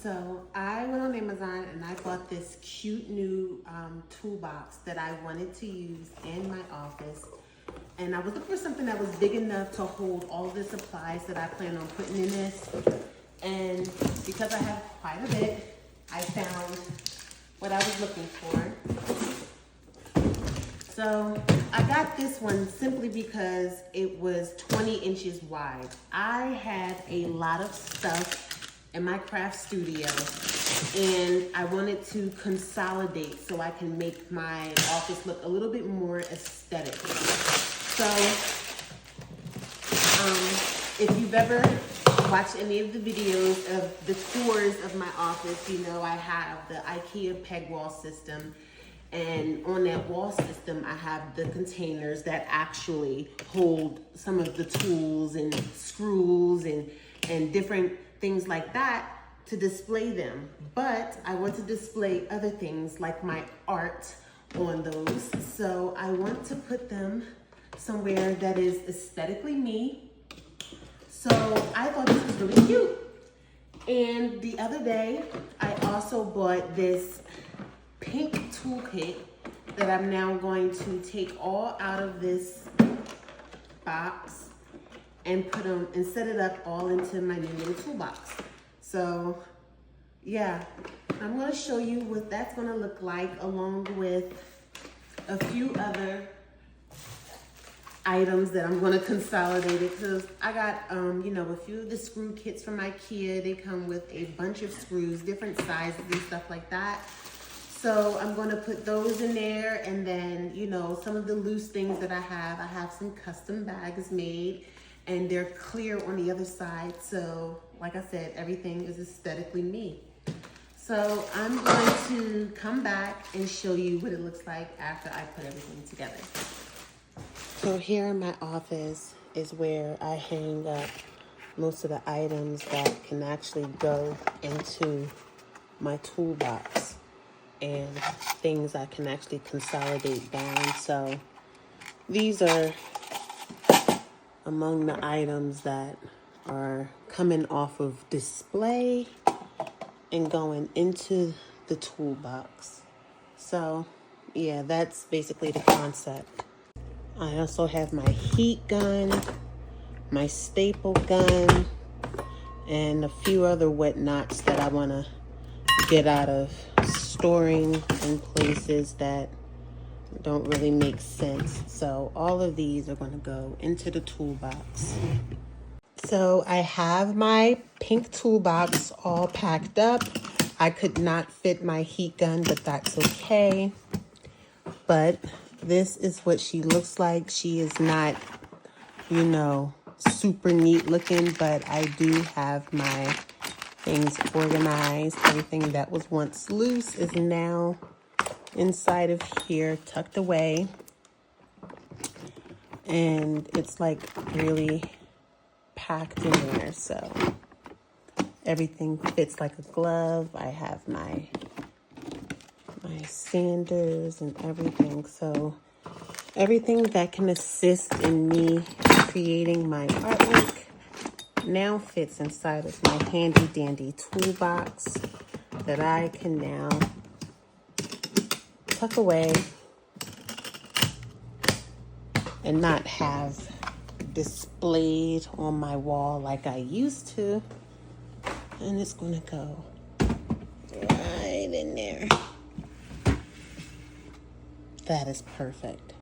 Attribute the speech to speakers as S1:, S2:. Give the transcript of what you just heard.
S1: So I went on Amazon and I bought this cute new toolbox that I wanted to use in my office. And I was looking for something that was big enough to hold all the supplies that I plan on putting in this. And because I have quite a bit, I found what I was looking for. So I got this one simply because it was 20 inches wide. I have a lot of stuff in my craft studio and I wanted to consolidate so I can make my office look a little bit more aesthetic. So if you've ever watched any of the videos of the tours of my office, you know I have the IKEA peg wall system. And on that wall system, I have the containers that actually hold some of the tools and screws and different things like that to display them. But I want to display other things like my art on those. So I want to put them somewhere that is aesthetically me. So I thought this was really cute. And the other day, I also bought this pink toolkit that I'm now going to take all out of this box and put them and set it up all into my new little toolbox. So yeah, I'm going to show you what that's going to look like along with a few other items that I'm going to consolidate it because I got you know, a few of the screw kits from IKEA. They come with a bunch of screws, different sizes and stuff like that. So I'm going to put those in there, and then, you know, some of the loose things that I have some custom bags made and they're clear on the other side. So like I said, everything is aesthetically me. So I'm going to come back and show you what it looks like after I put everything together. So here in my office is where I hang up most of the items that can actually go into my toolbox and things I can actually consolidate down. So these are among the items that are coming off of display and going into the toolbox. So yeah, that's basically the concept. I also have my heat gun, my staple gun, and a few other whatnots that I want to get out of storing in places that don't really make sense. So all of these are going to go into the toolbox. So I have my pink toolbox all packed up. I could not fit my heat gun, but that's okay. But this is what she looks like. She is not, you know, super neat looking, but I do have my things organized. Everything that was once loose is now inside of here, tucked away. And it's like really packed in there. So everything fits like a glove. I have my sanders and everything. So everything that can assist in me creating my artwork now fits inside of my handy dandy toolbox that I can now tuck away and not have displayed on my wall like I used to. And it's gonna go right in there. That is perfect.